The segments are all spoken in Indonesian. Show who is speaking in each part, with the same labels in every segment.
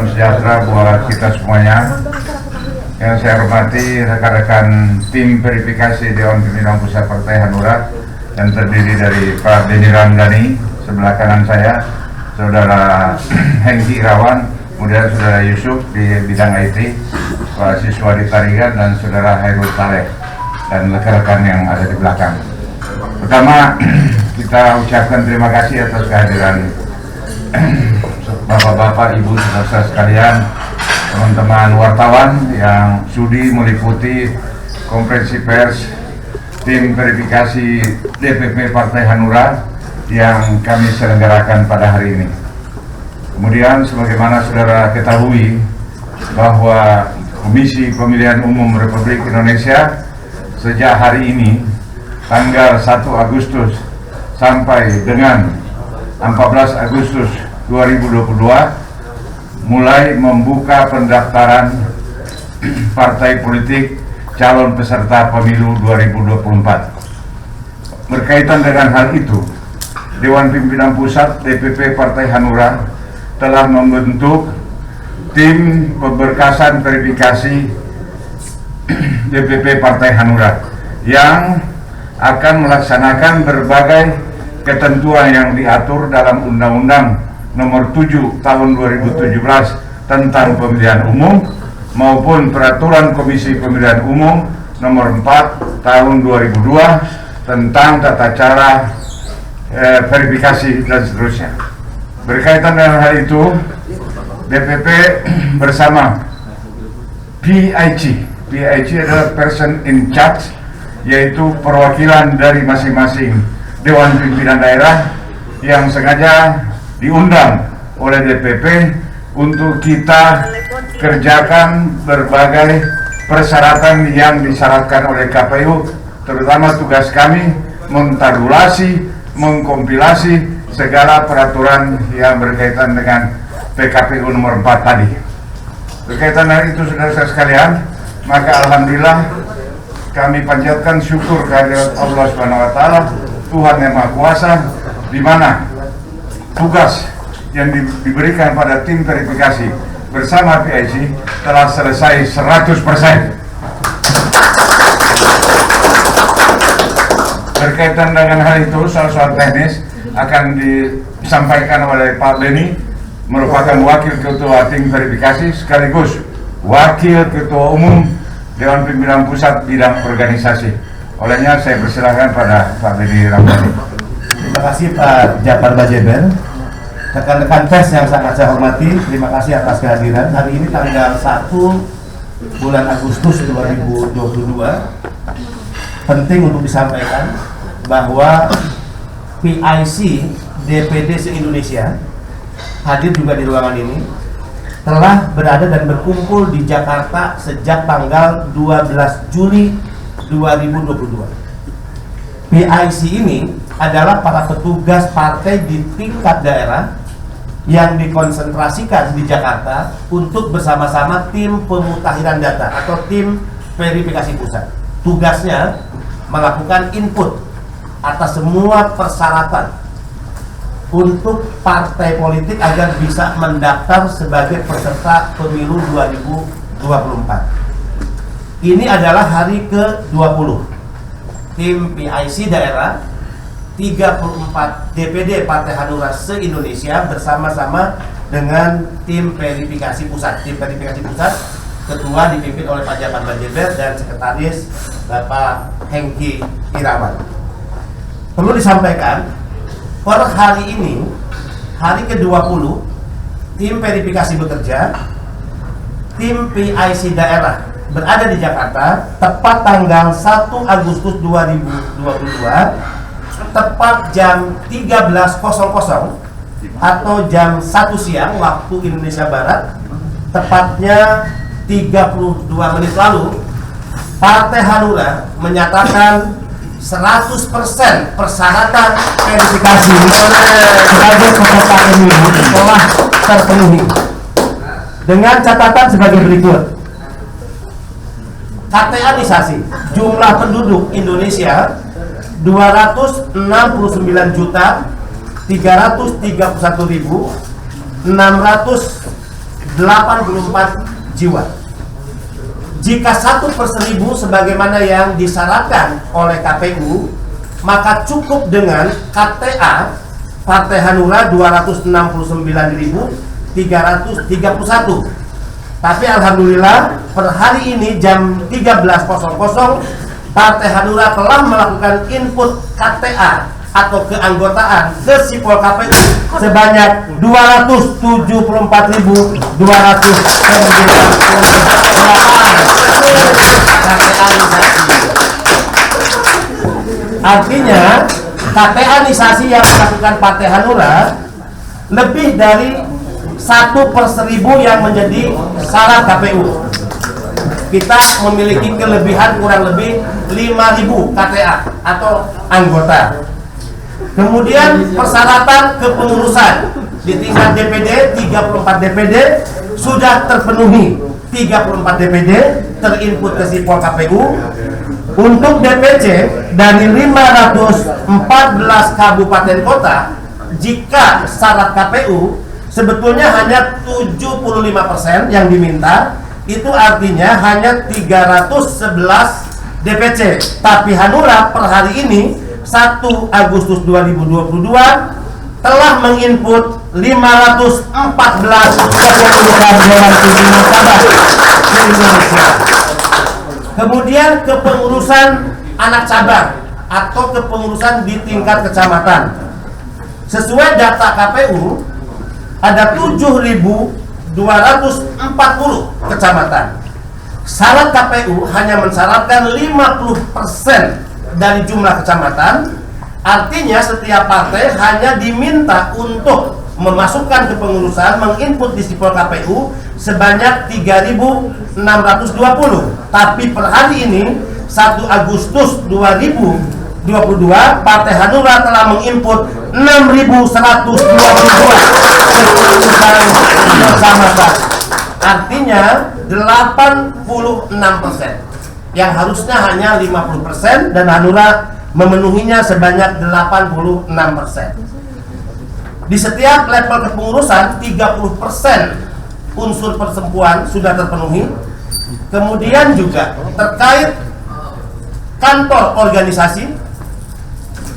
Speaker 1: salam sejahtera buat kita semuanya. Yang saya hormati rekan-rekan tim verifikasi Dewan Pimpinan Pusat Partai Hanura yang terdiri dari Pak Denny Ramdhani sebelah kanan saya, Saudara Hengki Irawan, kemudian Saudara Yusuf di bidang IT, Pak Siswadi Tarigan, dan Saudara Hairul Taleh dan rekan-rekan yang ada di belakang. Pertama, kita ucapkan terima kasih atas kehadiran Bapak-bapak, Ibu, saudara sekalian, teman-teman wartawan yang sudi meliputi konferensi pers tim verifikasi DPP Partai Hanura yang kami selenggarakan pada hari ini. Kemudian sebagaimana saudara ketahui bahwa Komisi Pemilihan Umum Republik Indonesia sejak hari ini tanggal 1 Agustus sampai dengan 14 Agustus 2022 mulai membuka pendaftaran partai politik calon peserta pemilu 2024. Berkaitan dengan hal itu, Dewan Pimpinan Pusat DPP Partai Hanura telah membentuk tim pemberkasan verifikasi DPP Partai Hanura yang akan melaksanakan berbagai ketentuan yang diatur dalam Undang-Undang Nomor 7 Tahun 2017 tentang Pemilihan Umum maupun Peraturan Komisi Pemilihan Umum Nomor 4 Tahun 2002 tentang tata cara verifikasi dan seterusnya. Berkaitan dengan hal itu, DPP bersama PIC adalah person in charge, yaitu perwakilan dari masing-masing Dewan Pimpinan Daerah yang sengaja diundang oleh DPP untuk kita kerjakan berbagai persyaratan yang disyaratkan oleh KPU, terutama tugas kami mentabulasi, mengkompilasi segala peraturan yang berkaitan dengan PKPU nomor 4 tadi. Berkaitan dengan itu, saudara-saudara sekalian, maka alhamdulillah kami panjatkan syukur kehadirat Allah Subhanahu wa taala, Tuhan Yang Maha Kuasa, di mana tugas yang diberikan pada tim verifikasi bersama PIC telah selesai 100%. Berkaitan dengan hal itu, soal-soal teknis akan disampaikan oleh Pak Denny, merupakan wakil ketua tim verifikasi sekaligus wakil ketua umum Dewan Pimpinan Pusat bidang organisasi. Olehnya saya persilahkan pada Pak Denny Ramdhani.
Speaker 2: Terima kasih Pak Japar Bajeber. Rekan-rekan pers yang sangat saya hormati, terima kasih atas kehadiran. Hari ini tanggal 1 bulan Agustus 2022. Penting untuk disampaikan bahwa PIC DPD se-Indonesia hadir juga di ruangan ini, telah berada dan berkumpul di Jakarta sejak tanggal 12 Juli 2022. PIC ini adalah para petugas partai di tingkat daerah yang dikonsentrasikan di Jakarta untuk bersama-sama tim pemutahiran data atau tim verifikasi pusat. Tugasnya melakukan input atas semua persyaratan untuk partai politik agar bisa mendaftar sebagai peserta pemilu 2024. Ini adalah hari ke-20. Tim PIC daerah 34 DPD Partai Hanura se-Indonesia bersama-sama dengan tim verifikasi pusat. Tim verifikasi pusat ketua dipimpin oleh Pak Japar Bajeber dan sekretaris Bapak Hengki Irawan. Perlu disampaikan, per hari ini, hari ke-20, tim verifikasi bekerja, tim PIC daerah berada di Jakarta tepat tanggal 1 Agustus 2022, tepat jam 13.00 atau jam 1 siang waktu Indonesia Barat, tepatnya 32 menit lalu, Partai Hanura menyatakan 100% persyaratan verifikasi sebagai peserta pemilu telah terpenuhi dengan catatan sebagai berikut. KTA-nisasi jumlah penduduk Indonesia 269.331.612 84 jiwa. Jika 1/1000 sebagaimana yang disyaratkan oleh KPU, maka cukup dengan KTA Partai Hanura 269.331. Tapi alhamdulillah per hari ini jam 13.00 Partai Hanura telah melakukan input KTA atau keanggotaan ke sipol KPU sebanyak 274.298 Artinya KTA-nisasi yang dilakukan Partai Hanura lebih dari 1/1000 yang menjadi syarat KPU. Kita memiliki kelebihan kurang lebih 5.000 KTA atau anggota. Kemudian persyaratan kepengurusan di tingkat DPD 34 DPD sudah terpenuhi. 34 DPD terinput ke sipol KPU. Untuk DPC dari 514 kabupaten kota, jika syarat KPU sebetulnya hanya 75% yang diminta, itu artinya hanya 311 DPC. Tapi Hanura per hari ini 1 Agustus 2022 telah menginput 514 kepengurusan Dewan Pimpinan Cabang di Indonesia. Kemudian kepengurusan anak cabang atau kepengurusan di tingkat kecamatan. Sesuai data KPU, ada 7.240 kecamatan. Syarat KPU hanya mensyaratkan 50% dari jumlah kecamatan. Artinya setiap partai hanya diminta untuk memasukkan kepengurusan, menginput di sipol KPU sebanyak 3.620. Tapi per hari ini 1 Agustus 2022 Partai Hanura telah menginput 6.122 kepengurusan kecamatan. Artinya 86%. Yang harusnya hanya 50% dan Hanura memenuhinya sebanyak 86%. Di setiap level kepengurusan 30% unsur persempuan sudah terpenuhi. Kemudian juga terkait kantor organisasi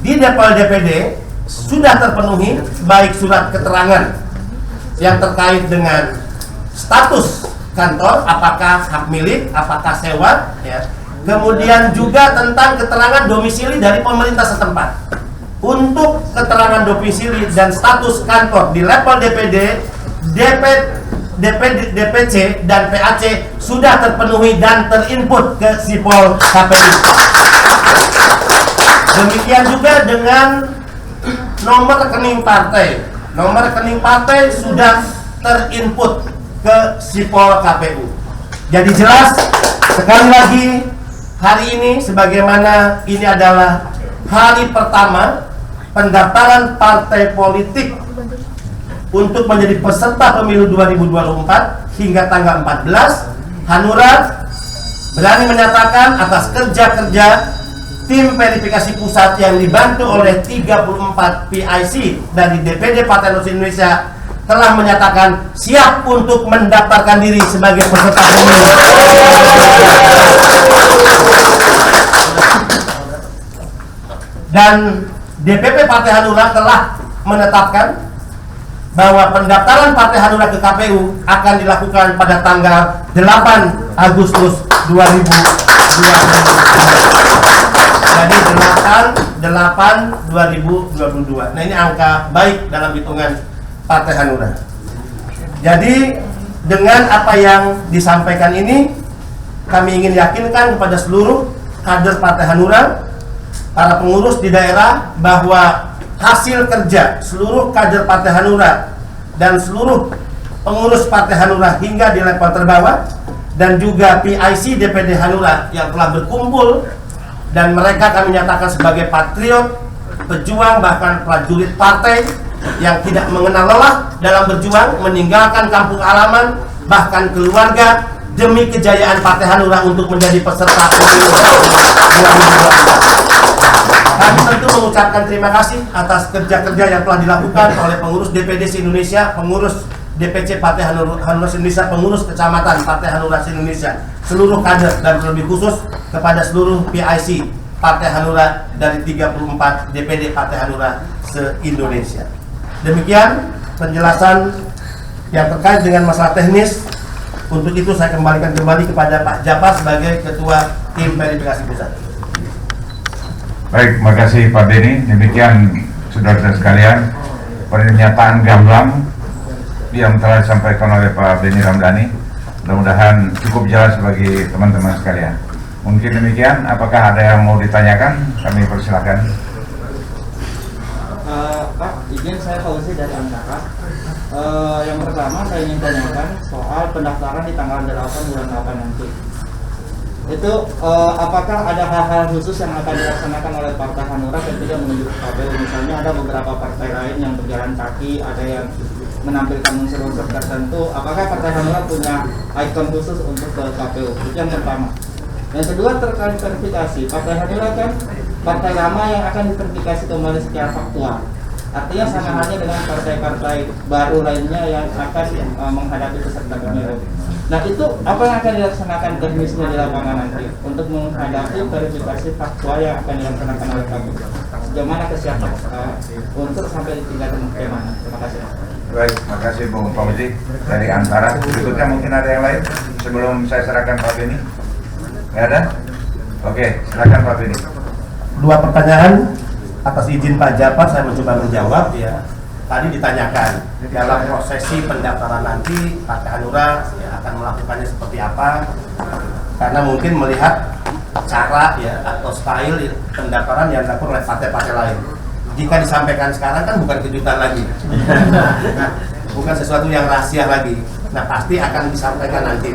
Speaker 2: di level DPD sudah terpenuhi, baik surat keterangan yang terkait dengan status kantor, apakah hak milik, apakah sewa, ya. Kemudian juga tentang keterangan domisili dari pemerintah setempat. Untuk keterangan domisili dan status kantor di level DPD, DPC dan PAC sudah terpenuhi dan terinput ke sipol KPU. Demikian juga dengan nomor rekening partai. Nomor rekening partai sudah terinput ke sipol KPU. Jadi jelas, sekali lagi, hari ini sebagaimana ini adalah hari pertama pendaftaran partai politik untuk menjadi peserta pemilu 2024 hingga tanggal 14, Hanura berani menyatakan atas kerja-kerja tim verifikasi pusat yang dibantu oleh 34 PIC dari DPD Partai Hanura Indonesia telah menyatakan siap untuk mendaftarkan diri sebagai peserta pemilu. Dan DPP Partai Hanura telah menetapkan bahwa pendaftaran Partai Hanura ke KPU akan dilakukan pada tanggal 8 Agustus 2022. Jadi 8/8/2022. Nah, ini angka baik dalam hitungan Partai Hanura. Jadi dengan apa yang disampaikan ini, kami ingin yakinkan kepada seluruh kader Partai Hanura, para pengurus di daerah, bahwa hasil kerja seluruh kader Partai Hanura dan seluruh pengurus Partai Hanura hingga di level terbawah dan juga PIC DPD Hanura yang telah berkumpul, dan mereka kami nyatakan sebagai patriot, pejuang, bahkan prajurit partai yang tidak mengenal lelah dalam berjuang, meninggalkan kampung halaman, bahkan keluarga, demi kejayaan Partai Hanura untuk menjadi peserta pemilu 2024. Kami tentu mengucapkan terima kasih atas kerja-kerja yang telah dilakukan oleh pengurus DPD se-Indonesia, pengurus DPC Partai Hanura Indonesia, pengurus kecamatan Partai Hanura Indonesia, seluruh kader dan terlebih khusus kepada seluruh PIC Partai Hanura dari 34 DPD Partai Hanura se-Indonesia. Demikian penjelasan yang terkait dengan masalah teknis. Untuk itu saya kembalikan kembali kepada Pak Japar sebagai Ketua Tim Verifikasi Pusat.
Speaker 1: Baik, makasih Pak Beni. Demikian saudara-saudara sekalian, pernyataan gamblang yang telah disampaikan oleh Pak Beni Ramdhani. Mudah-mudahan cukup jelas bagi teman-teman sekalian. Mungkin demikian. Apakah ada yang mau ditanyakan? Kami persilakan.
Speaker 3: Pak, izin saya Fauzi dari Antara. Yang pertama saya ingin tanyakan soal pendaftaran di tanggal 8 bulan 8 nanti. Itu apakah ada hal-hal khusus yang akan dilaksanakan oleh Partai Hanura ketika menuju ke KPU? Misalnya ada beberapa partai lain yang berjalan kaki, ada yang menampilkan unsur-unsur tertentu. Apakah Partai Hanura punya ikon khusus untuk ke KPU? Itu yang pertama. Yang kedua terkait verifikasi, Partai Hanura kan partai lama yang akan diverifikasi kembali secara faktual. Artinya sama halnya dengan partai-partai baru lainnya yang akan menghadapi peserta pemilu. Nah itu apa yang akan dilaksanakan teknisnya di lapangan nanti untuk menghadapi verifikasi faktual yang akan dilaksanakan oleh kami? Sejauh mana kesiapan unsur sampai di tingkat bagaimana? Terima kasih.
Speaker 1: Baik, terima kasih Bung Fauzi dari Antara. Berikutnya mungkin ada yang lain sebelum saya serahkan Pak Beni. Nggak ada? Oke, silakan Pak Beni.
Speaker 2: Dua pertanyaan atas izin Pak Japar saya mencoba menjawab ya. Tadi ditanyakan dalam prosesi pendaftaran nanti Partai Hanura ya akan melakukannya seperti apa, karena mungkin melihat cara ya atau style pendaftaran yang dilakukan oleh partai-partai lain. Jika disampaikan sekarang kan bukan kejutan lagi, bukan sesuatu yang rahasia lagi. Nah pasti akan disampaikan nanti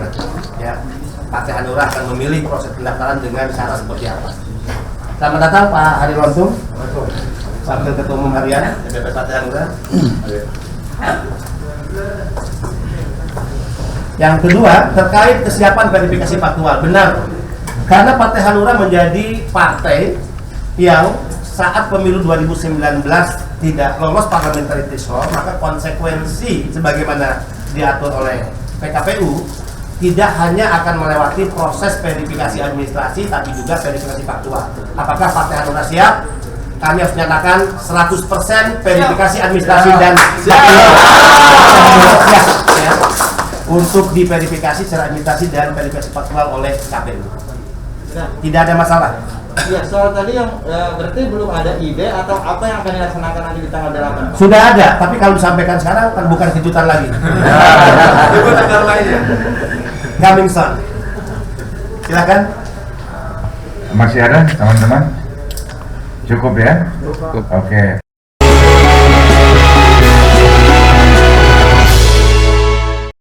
Speaker 2: ya. Partai Hanura akan memilih proses pendaftaran dengan cara seperti apa. Selamat datang Pak Hari Lontung, Wakil Ketua Umum Harian DPP Partai Hanura. Yang kedua terkait kesiapan verifikasi faktual, benar. Karena Partai Hanura menjadi partai yang saat pemilu 2019 tidak lolos parliamentary threshold, maka konsekuensi sebagaimana diatur oleh PKPU tidak hanya akan melewati proses verifikasi administrasi, tapi juga verifikasi faktual. Apakah Partai Hanura siap? Kami harus nyatakan 100% verifikasi administrasi dan faktual. Siap ya, untuk diverifikasi secara administrasi dan verifikasi faktual oleh KPU. Tidak ada masalah.
Speaker 3: Ya, soal tadi yang berarti belum ada ide atau apa yang akan dilaksanakan nanti di tanggal 8?
Speaker 2: Sudah ada, tapi kalau disampaikan sekarang kan bukan kejutan lagi. Itu tanggal lainnya. Coming soon. Silakan.
Speaker 1: Masih ada teman-teman? Cukup ya? Cukup. Oke.